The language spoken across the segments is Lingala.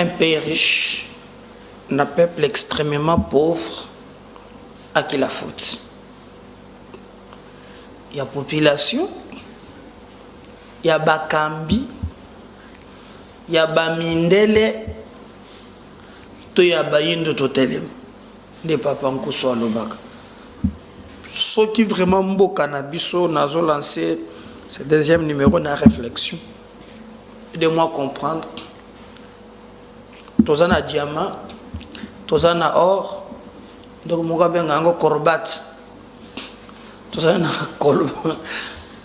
un pays riche, un peuple extrêmement pauvre, à qui la faute? Il y a population, il y a Bakambi, il y a Bamindele, il y a Bayindo Totelem, des papas en Kousso Lobaka. Ce qui vraiment beau cannabis, nous avons lancé ce deuxième numéro de la réflexion. Aidez-moi à comprendre. Tous en diamant, tous en or, donc nous avons corbat. Tous en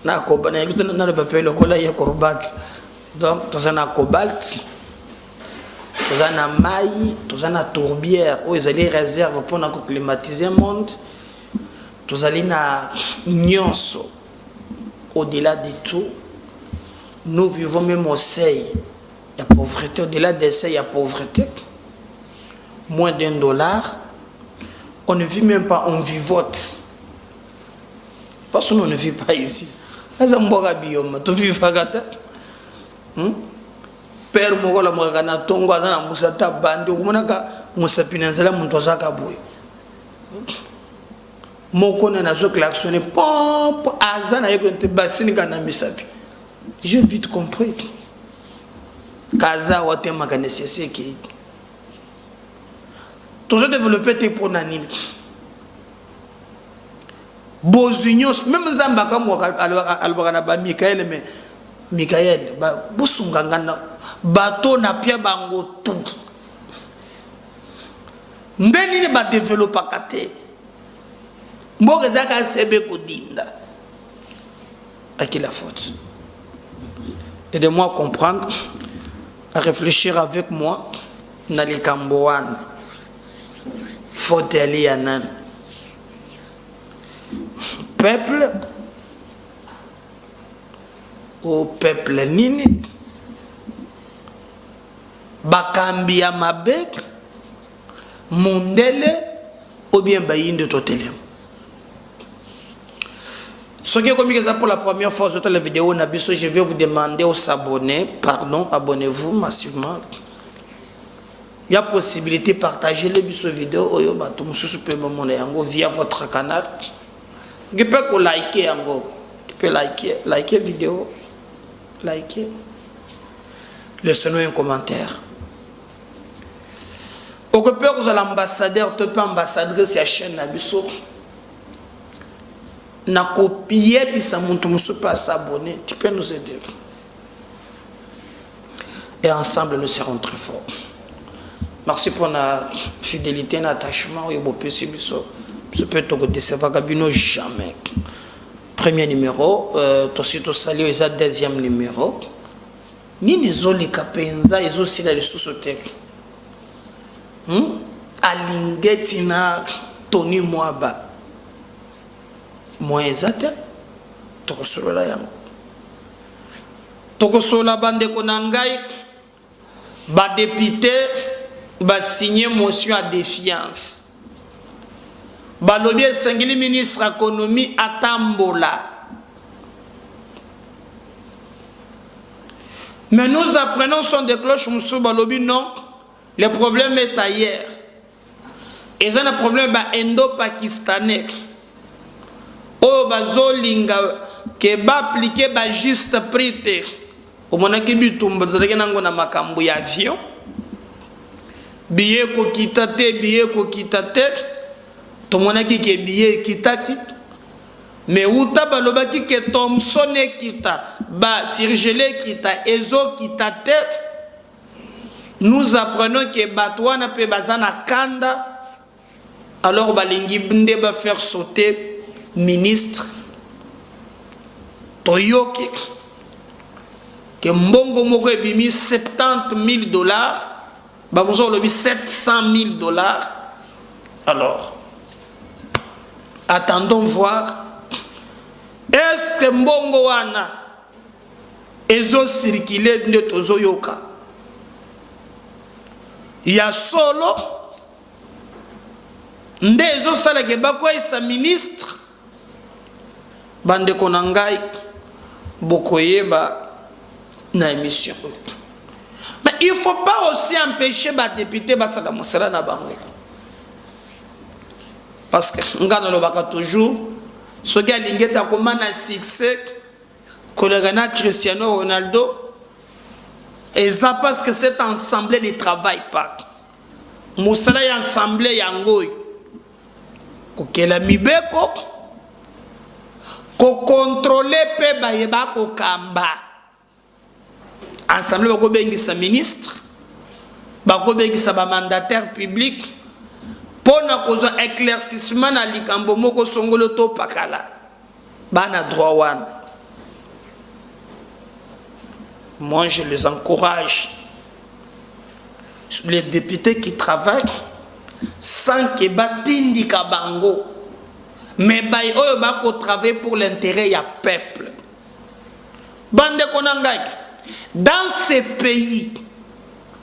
na cobalt, na le papier le cola y corbat. Donc tous en cobalt, tous en maille, tous en tourbière, où ils allaient réserve pour climatiser le monde. Tous allez na nyonso. Au-delà de tout, nous vivons même au seuil. Il y a pauvreté. Au-delà de ça, il y a pauvreté. Moins $1. On ne vit même pas, on vivote. Parce qu'on ne vit pas ici. Père Mogola Morgana Tongo Azana Musata Bandi, Umunaka Musapinazela Muntozaka Boy. J'ai vite compris. Kaza Wate Maganesese qui. Toujours développé tes pour Nanil. Bozunios, même Zambaka Albarana Michael, mais Michael, Busungangana, bateau na pia bango tout. Ndeni ba développer kate. Mbogezaka sebe kodinda. À qui la faute? Aidez-moi à comprendre, à réfléchir avec moi. Nali Kamboan. Faute Elianan. Peuple. Au peuple nini. Bakambi Amabek. Mondele. Ou bien Bayin de Totelem. Ce qui est comme pour la première fois sur la vidéo, je vais vous demander de s'abonner. Pardon, abonnez-vous massivement. Il y a possibilité de partager les vidéos via votre canal. Tu peux liker, tu peux liker la vidéo, liker. Laissez-nous un commentaire. Au que peut que l'ambassadeur, tu peux ambassadrice à la chaîne Nabiso. Na copier puis ça monte pas s'abonner, tu peux nous aider et ensemble nous serons très forts. Merci pour la fidélité et l'attachement et beau possible ce peut te décevoir Gabino jamais. Premier numéro aussi to salut et deuxième numéro ni les oli kapenza ils aussi la sous-sauter alingetina Tony Mwaba moins exact tokosola yango tokosola bande konangai ba député ba signer motion à défiance ba lobby singili ministre économie atambola mais nous apprenons son de cloche musu ba lobby non le problème est ailleurs et ça le problème ba indo-pakistanais. Oh bazolinga ke ba appliquer ba juste prix te o monaki bitumba zalaki nango na makambo ya avion billet ko kitate to monaki ke billet kitaki mais uta balobaki ke Thomson kita ba surgelé kita ezo kitate nous apprenons que batwana pe bazana kanda alors balingi binde ba faire sauter ministre Toyoki que mbongo moko ebimi $70,000 ba mozo lobi $700,000 alors attendons voir est-ce que mbongo wana ezo circuler de tozo yoka ya solo nde ezo sala ke bakwesa ministre bande konangai bokoyeba na émission mais il ne faut pas aussi empêcher les députés de faire na bango. Parce que nous avons toujours ce qui a un succès que le Cristiano Ronaldo, et ça parce que cette assemblée ne travaille pas. Moussala y assemblée yangoy. Kokela mibeko ko contrôler pe bayeba ko kamba. Assemblée bako bengisa ministre, bako bengisa ba mandataire public pour na kozo éclaircissement na likambo moko songolo to pakala. Bana droit wan. Moi je les encourage. Les députés qui travaillent sans que batindi kabango, mais bay oyo bako travailler pour l'intérêt ya peuple. Bande konangaki. Dans ces pays,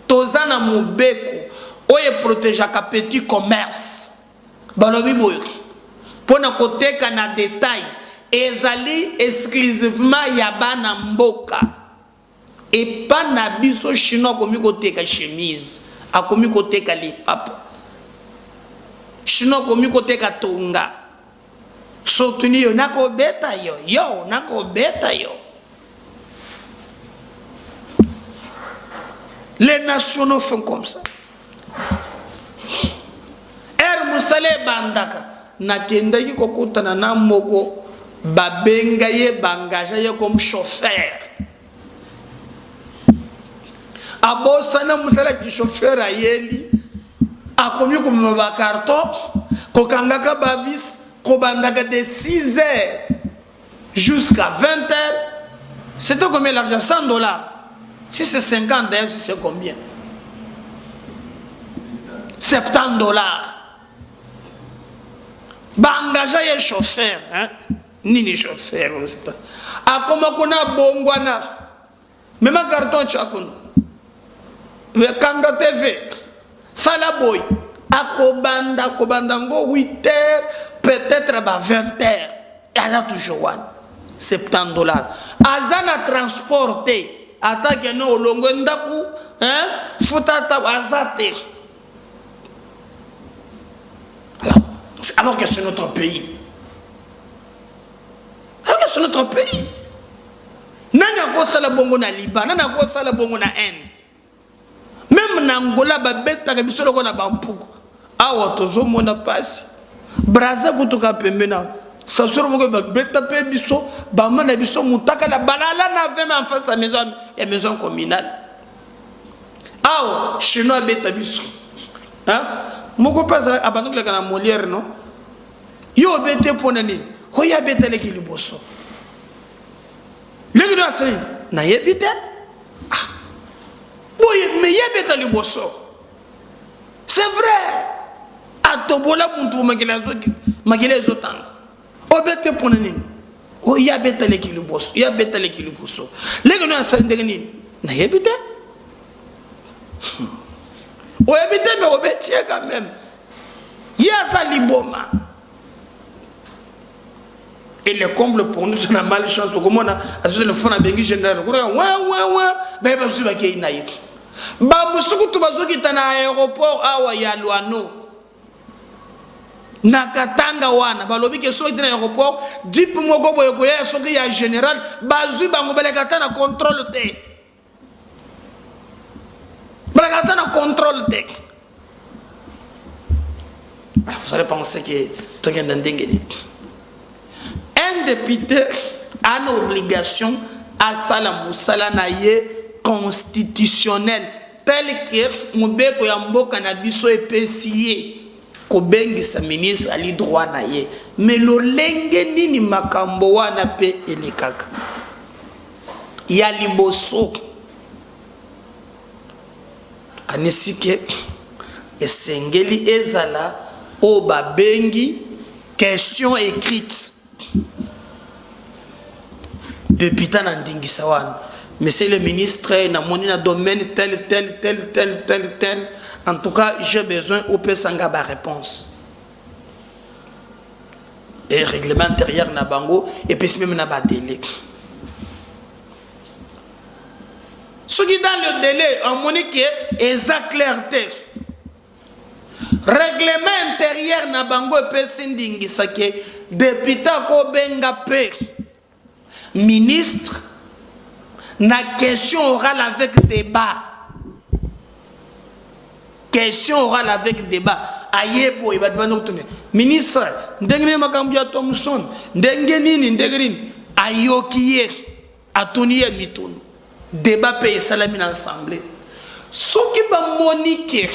tozana mobeko oye protégeaka petit commerce. Balobi boyo. Pona koteka na détail, ezali exclusivement ya bana mboka. Et pas na biso chinois komi koteka chemise, akomi koteka lipapa. Chinois komi koteka tonga. Sotuni yo nako beta yo nako beta yo. Les nationaux font comme ça. Moussale bandaka na kendaki kokutana na moko babenga ye bangaja ye comme chauffeur. Abosana Moussala ki chauffeur ayeli akomi comme ba carton kokangaka bavis kobandaka de 6 heures jusqu'à 20 heures. C'était combien l'argent? 100 $. Si c'est 50 d'ailleurs, c'est combien? 70 $. Bangaja ye chauffeur, hein? Nini chauffeur, on sait pas. A comment qu'on a bongwana, même un carton tchakun, Kanga TV, Salaboy, a kobandango 8 heures, peut-être à 20 heures. Il y a toujours 70 $. Azana transporté. Attaque no longo ndaku, hein? Futata azate. Alors que c'est notre pays. Alors que c'est notre pays. Nana ko sala bongo na Liban, nana ko sala bongo na Inde. Même na Angola ba beta ka biso loko na bampuku. Awa tozo mona pasi. Braza kutoka pembena. Sasoro moko ba beta pe biso, ba mana biso mutaka la balala na vema en face à maison communale. Awa chinois beta biso. Hein? Moko pasa abandonne la Molière non? Yo bete ponani. Hoya beta le kiliboso. Le gars c'est na yebite? Ah. Boye me yebeta le bosso. C'est vrai. Atobola muntu magila zotanga. Obete ponani. Hoya beta le kiliboso. Ya beta le kiliboso. Le gars c'est ndengeni. Na yebite? Oyebite mais obetie quand même. Yasa liboma. Et le comble pour nous, c'est une malchance. Comme on a le fond à Bengi général. Ben, je suis là. Bah, Moussoukou, tu vas à l'aéroport, à Yalouano. Nakatanga wana. Bah, l'objet que soit dans l'aéroport, dit pour moi, il y a un général. Bazu, bango, belekatana contrôle té. Belekatana contrôle té. Vous allez penser que tu as un dingue. Un député a une obligation à Salamoussala constitutionnelle telle que Moubeko Yambo Kanabiso est payé Kobengi sa ministre a droit na ye mais lo lenge nini makambo wana pe elekaka ya liboso kanisike esengeli ezala o babengi question écrite depuis tant ndingisa wana. Monsieur le ministre, na moni na domaine tel. En tout cas, j'ai besoin au pesanga ba réponse. Et règlement intérieur na bango et puis même na ba délai. Ce qui dans le délai, on monique est clarté. Règlement intérieur na bango pe sindingi sake député ko benga pe ministre na question orale avec débat. Question orale avec débat. Ayebo ibadbano tune. Ministre ndengene makambu ya Thomson ndenge nini ndegrini ayokiye atuniye mitunu. Débat pe salami na assemblée. Soki ba monique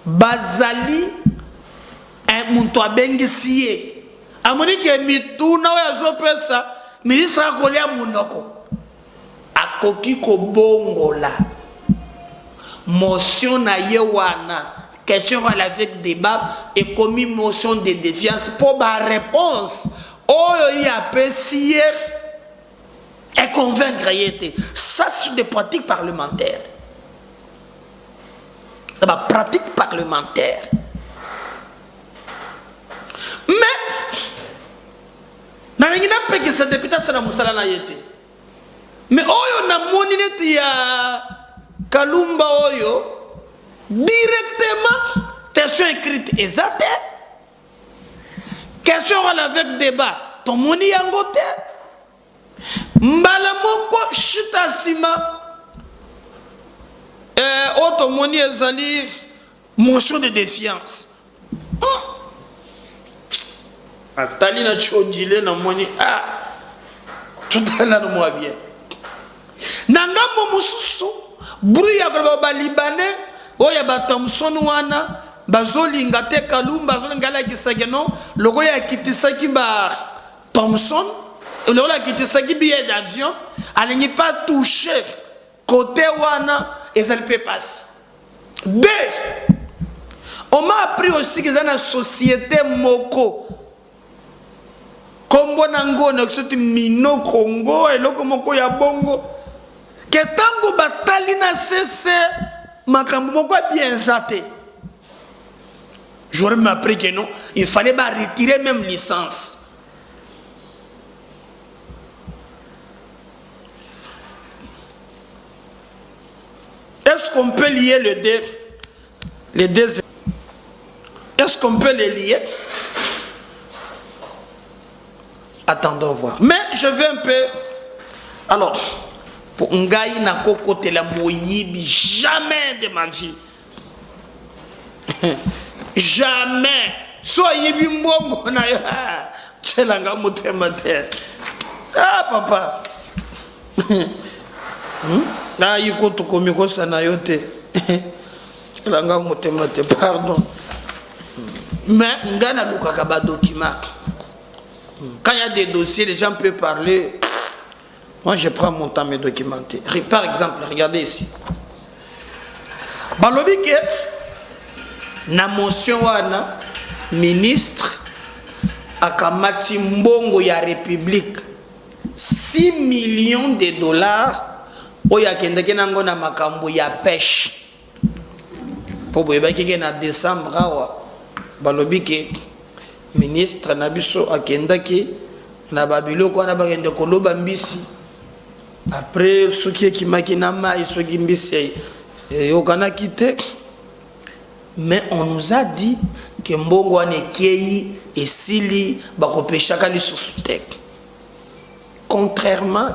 bazali un muntu abengisiye amonike mituna oyo azopesa ministre akolia munoko akoki kobongola motion na ye wana question avec débat et commis motion de défiance pour ba réponse oyo ya pesiye et convaincre yete. Ça c'est des pratiques parlementaires. La pratique parlementaire. Mais, n'a pas que ce député sera Moussala na yete. Mais oyo na monineti ya Kalumba oyo directement question écrite exacte. Question avec débat. Ton moni yangote. Mbala moko chita sima. Automoni ezali motion de défiance. Atali na chodile na moni tout à l'heure moi bien. Nangambo mususu bruit ya ba libanais oya ba Thomson wana bazolinga te Kalumba bazolinga la kisageno logo ya kitisaki ba Thomson logo la kitisaki billet d'avion alingi pas toucher côté wana et ça ne peut passer. Deux, on m'a appris aussi que dans la société Moko, Kombo Nango, c'est Mino Congo, et loko Moko ya Bongo, que tango batali na cessé, makambo Moko bien zaté. J'aurais appris que non, il fallait pas retirer même licence. Est-ce qu'on peut lier les deux? Est-ce qu'on peut les lier? Attendons voir. Mais je vais un peu... Alors, pour Ngaï na kokote la moyibi, jamais de ma vie. Jamais. Soit yibi mbongo na yo. Tchelanga mutemate. Ah papa. Na yiko to komiko sana yote. Tchelanga mutemate, pardon. Mais ngana lukaka ba document. Quand il y a des dossiers, les gens peuvent parler. Moi, je prends mon temps à me documenter. Par exemple, regardez ici. Balobi ke na motion wana ministre akamati mbongo ya République 6 millions de dollars oya kendeke nango na makambo ya pêche. Po boyeba kike na décembre awa balobi ke ministre Nabiso akendaki na babiloko na bagende koloba mbisi après ce qui est qui makina mai ce qui mbisi yokana kite. Mais on nous a dit que mbongo anekei et sili bakopeshaka li susutek. Contrairement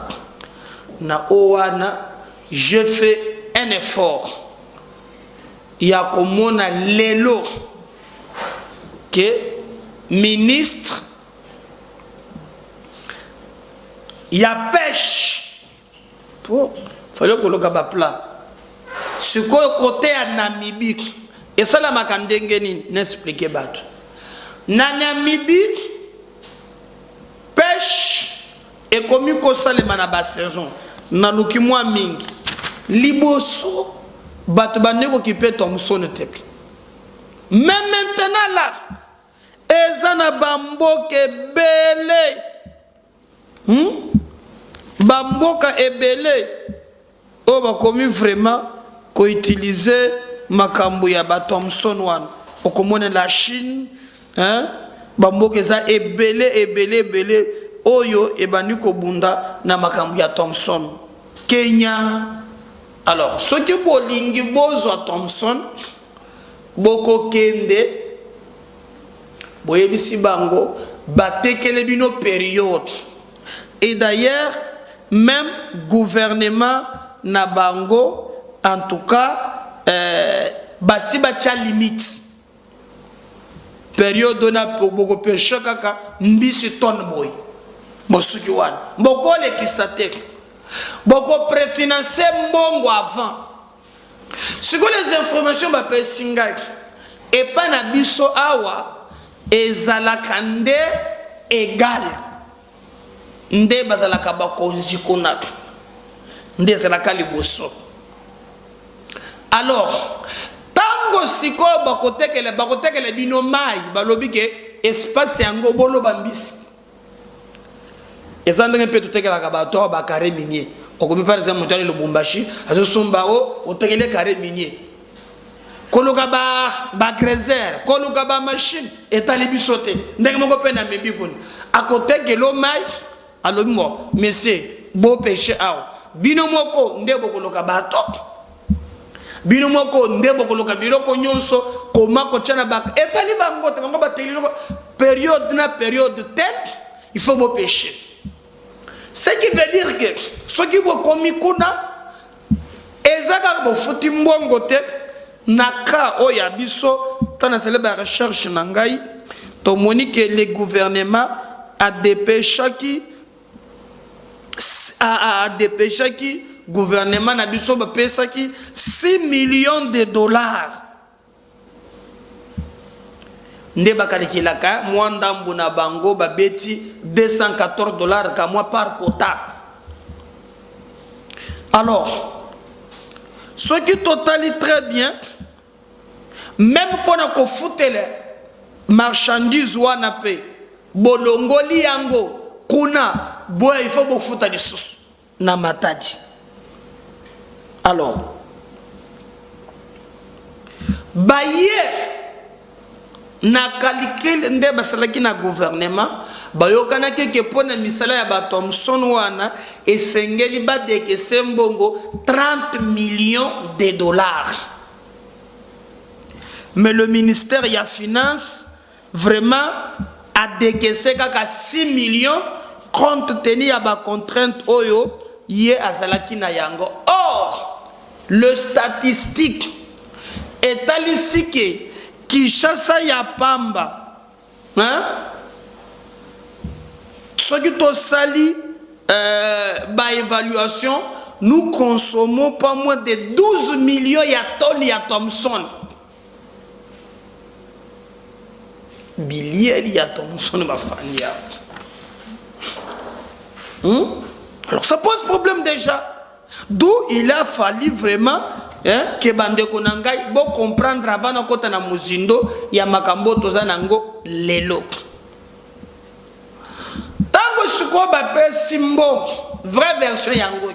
na owana, je fais un effort. Ya komona lelo que ministre ya pêche pour fallait que le gaba plat ce côté à Namibie et ça la makandenge ni n'expliquer bato na Namibie pêche et comme ko salema na ba saison na luki mwa mingi liboso bato baneko ki peut Thomson tek. Mais maintenant là ezana bamboke belé bamboka ebele o ba komi vraiment ko utiliser makambo ya ba Thomson wan o komone la Chine bamboka eza ebele oyo ebandi ko bunda na makambo ya Thomson. Kenya. Alors, ce qui bolingi bozo à Thompson, boko kende, boyebisi bango, batekele bino période. Et d'ailleurs, même gouvernement na bango, en tout cas, basi batia limite. Période na boko pêche kaka, mbisi ton boy. Bosuki wan. Boko le kisatek. Boko préfinancer mbongo avant. Si les informations bape singaki, et pas na biso awa, ezalaka nde égal. Nde bazalaka bakonzi konaka. Nde ezalaka liboso. Alors, tango siko bakotekele bino mai, balobi ke espace yango bolo bambisi. Ezandenge pe tutekelaka bato ba carré minier. Okomi par exemple mutali Lubumbashi, azo sombao otekele carré minier. Koluka ba gréser, koluka ba machine etali bisote. Ndenge moko pe na mebi kun. Akotekelo mai alobi mo, monsieur, beau péché aw. Bino moko nde bokoloka bato. Bino moko nde bokoloka biloko nyonso koma ko tchana ba etali bango te bango bateli période na période telle, il faut beau péché. Ce qui veut dire que ceux qui vont commis kuna ezaka bo futi mbongo te naka oya biso tana célèbre recherche nangai to moni que le gouvernement a dépêché qui gouvernement na biso ba pesa ki 6 millions de dollars. Nde bakalikilaka mwanda mbuna bango babeti 214 dollars ka mois par quota. Alors, ce qui totalise très bien, même pendant qu'on foute les marchandises wana pe, bolongoli yango, kuna, boya il faut bofuta di sous na matadi. Alors, baye na calcul nde basalaki na gouvernement bayokana keke pona misala ya ba Thompson wana esengeli badeke sembongo 30 millions de dollars. Mais le ministère ya finance vraiment a décaissé kaka 6 millions compte tenu ya ba contrainte oyo ye azalaki na yango. Or le statistique est alisike Kishasa ya pamba, hein? Ce qui est sali, par évaluation, nous consommons pas moins de 12 millions de tonnes de Thompson. Billiers de Thompson, ma famille. Alors ça pose problème déjà. D'où il a fallu vraiment que bande konangai bo comprendre avant na kota na muzindo ya makambo toza nango lelo. Tango suko ba pe simbo vraie version yango.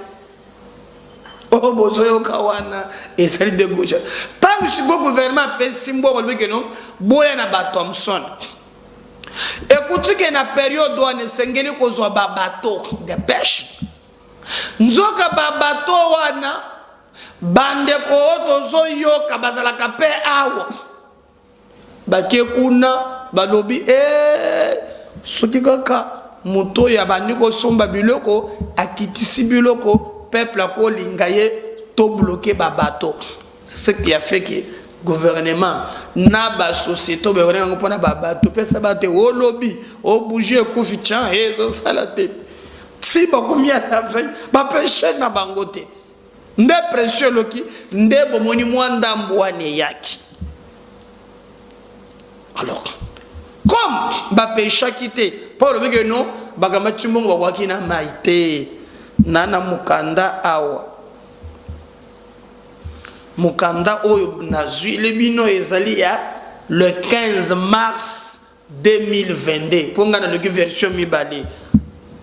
Oh bozo yo kawana et celle de gauche. Tango suko gouvernement pe simbo ko lobike non boya na ba Thompson. Écoutez que na période où on sengeli ko zo ba bateau de pêche. Nzoka ba bateau wana bande ko tozo yoka bazalaka pe awa bake kuna balobi soki kaka moto ya bandi ko somba biloko akitisi biloko peuple ko lingaye to bloquer ba bateau. C'est ce qui a fait que gouvernement na ba société be wona ngopona ba bateau pesa bate o lobby o bouger ko fichan zo salate si ba combien na ba pêcher na bangote. Nde précieux loki nde bomoni mwanda mbwane yaki. Alors comme ba pécha quitté pour le que non bagamba timbongo waki na maite nana mukanda awa mukanda oyo nazui le bino ezali ya le 15 mars 2022 pour ngana le version mibale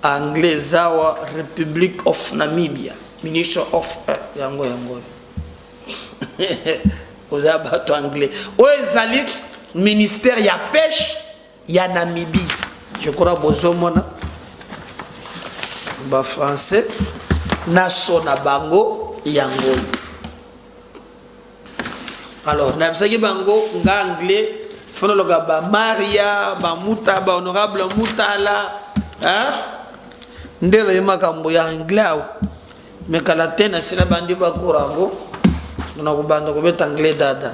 anglais awa Republic of Namibia Minister of yango aux abato anglais o ezali ministère ya pêche ya Namibie. Je crois bozomona ba français na sona bango yango. Alors na bisaki bango nga anglais fono loga ba Maria ba muta ba honorable mutala hein ndele makambo ya anglais mais kala tena sina bandi ba kurango na kubanda ko bet anglais dada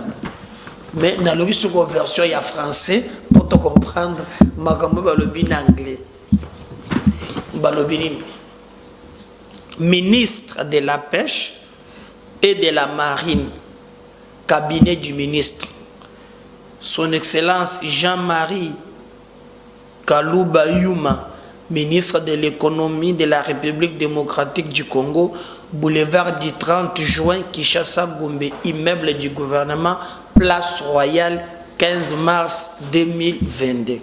mais na logi soko version ya français pour te comprendre makambo ba lobi na anglais ba lobi ni ministre de la pêche et de la marine, cabinet du ministre, son excellence Jean-Marie Kalouba Yuma, ministre de l'économie de la République démocratique du Congo, boulevard du 30 juin, Kinshasa Gombe, immeuble du gouvernement, place royale, 15 mars 2022.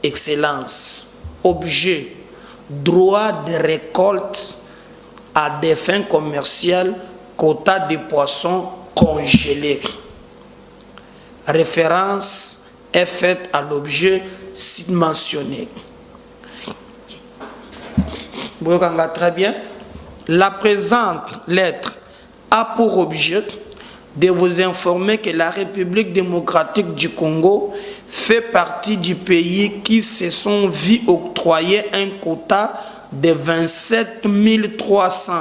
Excellence, objet, droit de récolte à des fins commerciales, quota de poissons congelés. Référence est faite à l'objet mentionné. Très bien. La présente lettre a pour objet de vous informer que la République démocratique du Congo fait partie du pays qui se sont vus octroyer un quota de 27 300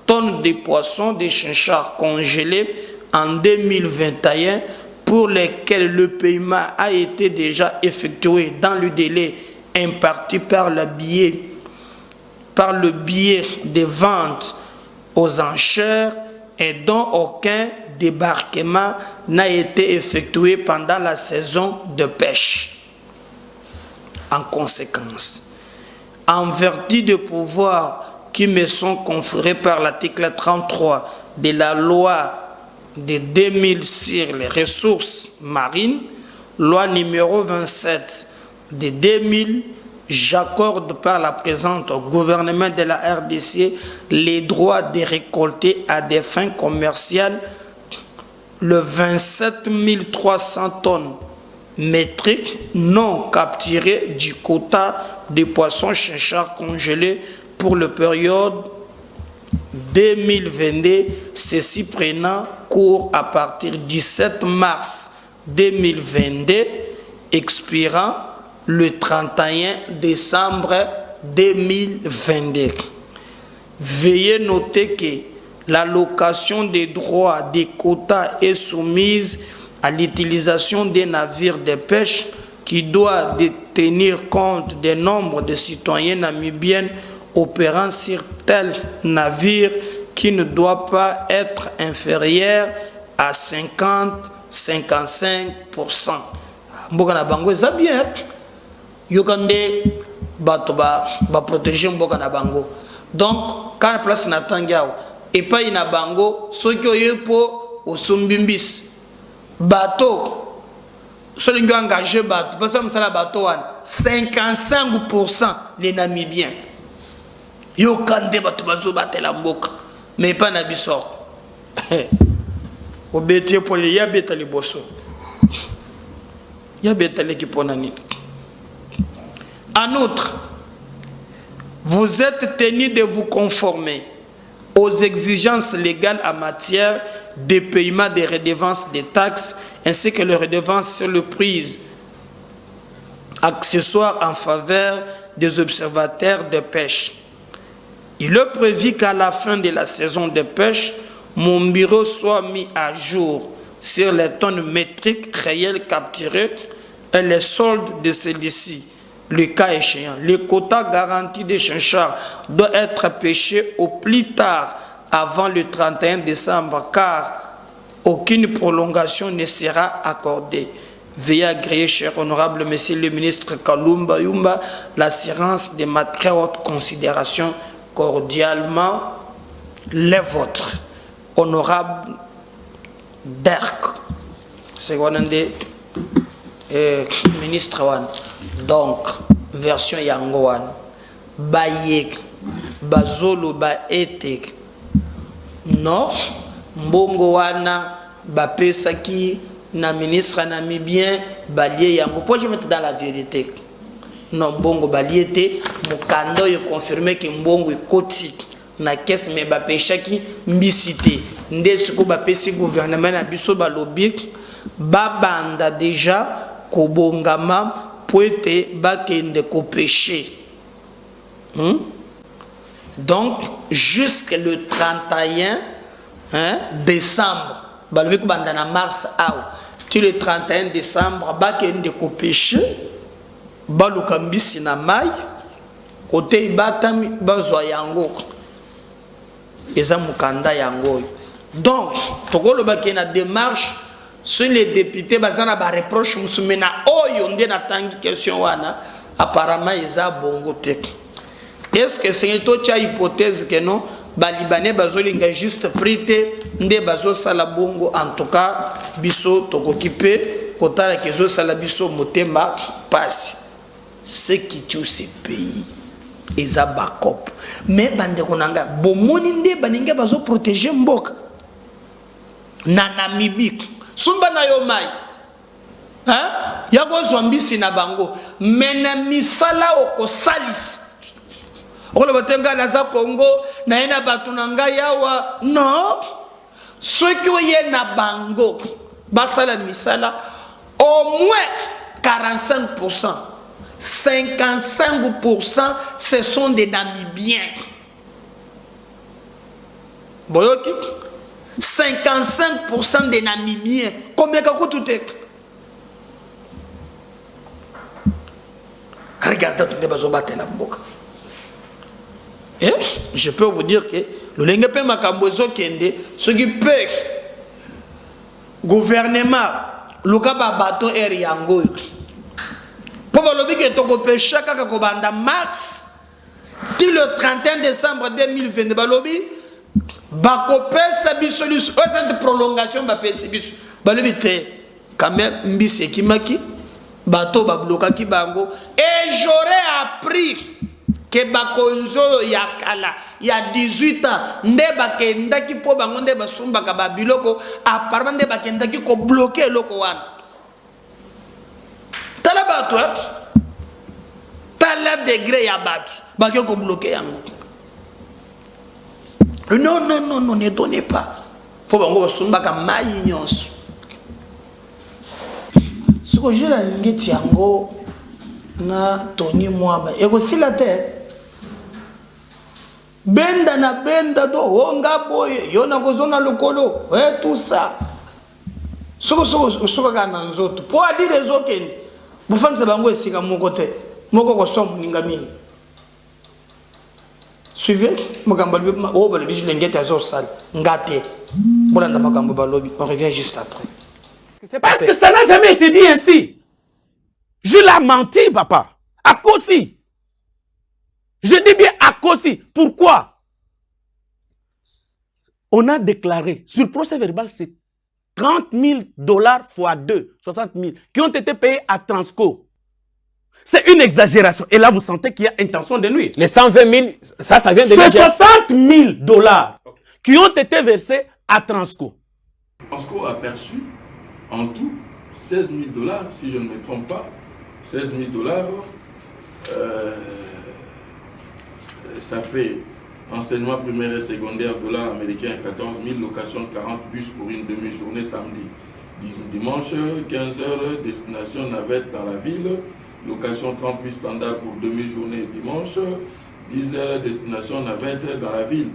tonnes de poissons de chinchards congelés en 2021 pour lesquels le paiement a été déjà effectué dans le délai imparti par le biais des ventes aux enchères et dont aucun débarquement n'a été effectué pendant la saison de pêche. En conséquence, en vertu des pouvoirs qui me sont conférés par l'article 33 de la loi de 2000 sur les ressources marines, loi numéro 27 de 2000, j'accorde par la présente au gouvernement de la RDC les droits de récolter à des fins commerciales le 27 300 tonnes métriques non capturées du quota de poissons chinchards congelés pour la période 2022, ceci prenant cours à partir du 7 mars 2022, expirant le 31 décembre 2022. Veuillez noter que l'allocation des droits des quotas est soumise à l'utilisation des navires de pêche qui doit tenir compte du nombre de citoyens namibiens opérant sur tel navire qui ne doit pas être inférieur à 50-55%. Mboka na bango eza bien. Yokande bato ba protéger mboka na bango. Donc quand la place na tangiao et pas ina bango soki oyepo osumbimbis bato celui qui a engagé bato parce que ça la bato 55% les Namibiens. Yokande bato bazo batela mboka mais pas na biso. Obete pour les yabeta les bosso. Yabeta les kiponani. En outre, vous êtes tenu de vous conformer aux exigences légales en matière de paiement des redevances des taxes ainsi que les redevances sur le prix accessoires en faveur des observateurs de pêche. Il est prévu qu'à la fin de la saison de pêche, mon bureau soit mis à jour sur les tonnes métriques réelles capturées et les soldes de celui-ci. Le cas échéant, le quota garanti des chinchards doit être pêché au plus tard avant le 31 décembre car aucune prolongation ne sera accordée. Veuillez agréer, cher honorable monsieur le ministre Kalumba Yumba, l'assurance de ma très haute considération, cordialement les vôtres. Honorable Derk. C'est quoi ministre Wan. Donc, version Yangoan. Bayek. Bazolo ba etek. Non. Mbongo wana. Bapesaki. Na ministre namibien. Balie yango. Pourquoi je mette dans la vérité? Non, mbongo baliete. Mukando yo confirmé que mbongo est koti. na caisse mais bapeshaki mbisité nde siko bapesi gouvernement na biso balobi babanda déjà kobongama poete bakende kopêcher. Donc jusqu'à le 31 décembre balobi kobanda na mars aou tu le 31 décembre bakende kopêcher baluka mbisi na mai côté batami bazwa yango eza mukanda yango. Donc tokoloba ke na démarche sur les députés bazana ba reproche musumena oyo nde na tangi question wana apparemment eza bongo te. Est-ce que c'est to cha hypothèse que non ba libanais bazolinga juste prité nde bazo sala bongo? En tout cas biso tokokipe kotala kezo sala biso motema passe ce qui tue ce pays eza bakop mais bande konanga bomoni nde baninga bazo protéger mboka na Namibie sumba na yo mai ya kozwa mbisi na bango mena misala okosalisi okolo batenga naza Congo na yena batu na ngai yawa non soki oye na bango basala misala au moins 45%. 55% ce sont des Namibiens. Boyoki 55% des Namibiens. Combien de tout est? Regardez tout le monde. Et je peux vous dire que le Lengepe Makambozo Kende, ce qui peut gouvernement, le bateau est Riango. Pour le que tu peux chaque mars, till le 31 décembre 2020, balobi, bakopé sabi solution, de prolongation bakopé sabi balobi te quand même mbisi kimaki, bateau babloka ki bango, et j'aurais appris que bakonzo yakala il y a 18 ans nde bakenda ki po bango nde basumba ka babiloko apparemment nde bakenda ki ko bloquer loko wana. Tala bato tala degré ya bato bakyo ko bloquer yango. Non non non non, ne donnez pas. Faut bango basumba ka mai nyonso. Siko jela ngeti yango na Tony Mwaba eko sila te benda na benda do honga boye yona kozona lokolo tout ça soko kana nzoto po adi rezo kende bufanze bango esika moko te moko ko so muninga mini suivez makambo o bale bijile ngete azo sal ngate bolanda makambo balobi. On revient juste après. Parce que ça n'a jamais été dit ainsi. Je l'ai menti, papa. À Kosi. Je dis bien à Kosi. Pourquoi? On a déclaré, sur le procès verbal, c'est 30 000 $ fois 2, 60 000, qui ont été payés à Transco. C'est une exagération. Et là, vous sentez qu'il y a intention de nuire. Les 120 000, ça vient de... C'est 60 000 $ qui ont été versés à Transco. Transco a perçu en tout 16 000 $, si je ne me trompe pas. 16 000 $, ça fait enseignement primaire et secondaire $ américains 14 000, location de 40 bus pour une demi-journée samedi. Dimanche, 15 h, destination navette dans la ville, location 30 bus standard pour demi-journée dimanche, 10 h, destination navette dans la ville.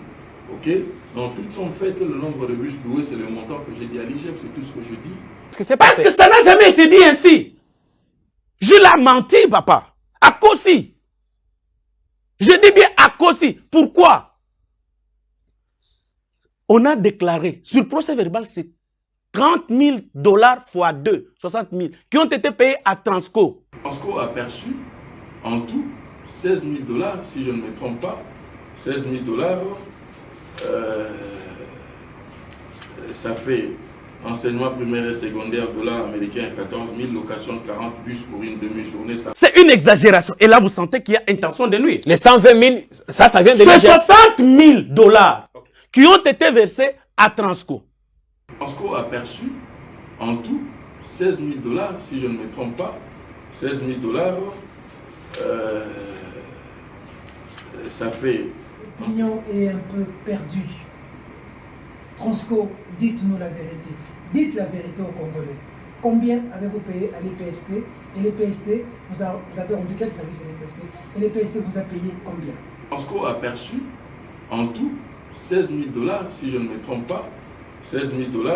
Ok? Donc toutes sont faites, le nombre de bus loués, c'est le montant que j'ai dit à l'IGF, c'est tout ce que je dis. Parce que ça n'a jamais été dit ainsi. Je l'ai menti, papa. À Kosi. Je dis bien à Kosi. Pourquoi? On a déclaré, sur le procès verbal, c'est 30 000 $ fois 2, 60 000, qui ont été payés à Transco. Transco a perçu en tout 16 000 $, si je ne me trompe pas. 16 000 $, ça fait enseignement primaire et secondaire $ américains 14 000, location de 40 bus pour une demi-journée. C'est une exagération. Et là, vous sentez qu'il y a intention de nuire. Les 120 000, ça vient de... C'est 60 000 $ qui ont été versés à Transco. Transco a perçu en tout 16 000 $, si je ne me trompe pas. 16 000 $, ça fait L'opinion est un peu perdue. Transco, dites-nous la vérité. Dites la vérité aux Congolais. Combien avez-vous payé à l'EPST? Et l'EPST, vous avez rendu quel service à l'EPST? Et l'EPST vous a payé combien? Transco a perçu en tout 16 000 $, si je ne me trompe pas. 16 000 $,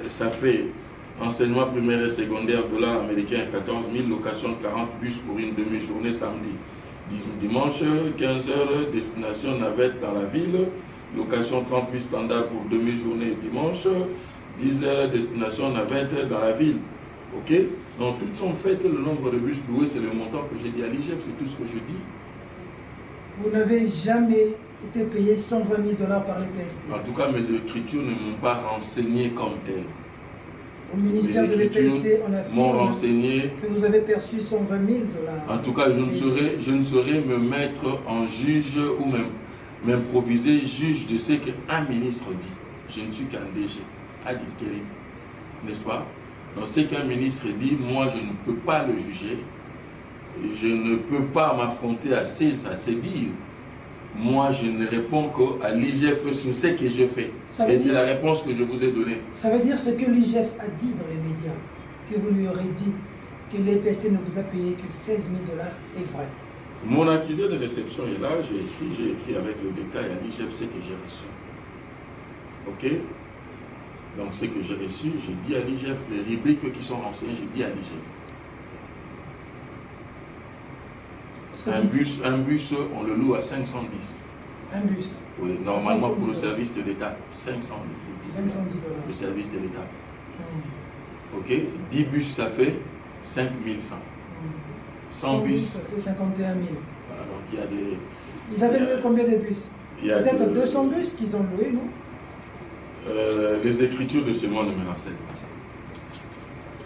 ça fait enseignement primaire et secondaire dollars américains 14 000, location de 40 bus pour une demi-journée samedi. Dimanche, 15 heures, destination navette dans la ville, location 30 bus standard pour demi-journée dimanche, 10 heures, destination navette dans la ville. Ok? Donc toutes sont faites, le nombre de bus loués, c'est le montant que j'ai dit à l'IGF, c'est tout ce que je dis. Vous n'avez jamais été payé 120 000 $ par l'EPST. En tout cas, mes écritures ne m'ont pas renseigné comme tel. Au ministère de l'EPST, on a m'ont renseigné que vous avez perçu 120 000 $. En tout cas, je ne saurais me mettre en juge ou même m'improviser juge de ce qu'un ministre dit. Je ne suis qu'un DG, ad interim, n'est-ce pas? Donc ce qu'un ministre dit, moi je ne peux pas le juger. Je ne peux pas m'affronter à ses dires. Moi, je ne réponds qu'à l'IGF sur ce que je fais. Et c'est la réponse que je vous ai donnée. Ça veut dire ce que l'IGF a dit dans les médias, que vous lui aurez dit que l'EPST ne vous a payé que 16 000 $ est vrai. Mon accusé de réception est là, j'ai écrit avec le détail à l'IGF ce que j'ai reçu. Ok? Donc ce que j'ai reçu, j'ai dit à l'IGF, les rubriques qui sont renseignées, j'ai dit à l'IGF. Un bus, on le loue à 510. Un bus? Oui, normalement pour le service de l'État, 510 $. Le service de l'État. Ok? 10 bus, ça fait 5100. 100 bus. Ça fait 51 000. Voilà, donc il y a des... Ils avaient loué combien de bus? Peut-être 200 bus qu'ils ont loué, non? Les écritures de ce mois ne me renseignent pas ça.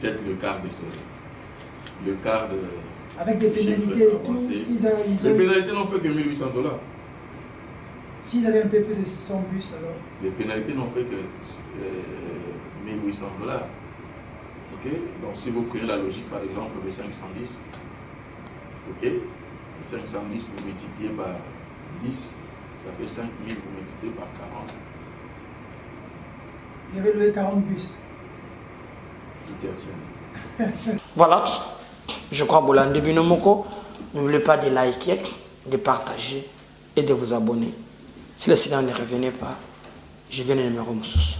Peut-être le quart de ce... Le quart de... Avec des pénalités et tout. Les pénalités n'ont fait que 1 800 $. S'ils avaient un peu plus de 100 bus alors? Les pénalités n'ont fait que 1 800 $. Ok? Donc si vous prenez la logique par exemple de 510, ok? 510 vous multipliez par 10, ça fait 5000 vous multipliez par 40. J'avais loué 40 bus. Voilà. Je crois que Bolande Binomoko, n'oubliez pas de liker, de partager et de vous abonner. Si le signal ne revenait pas, je viens de numéro Moussous.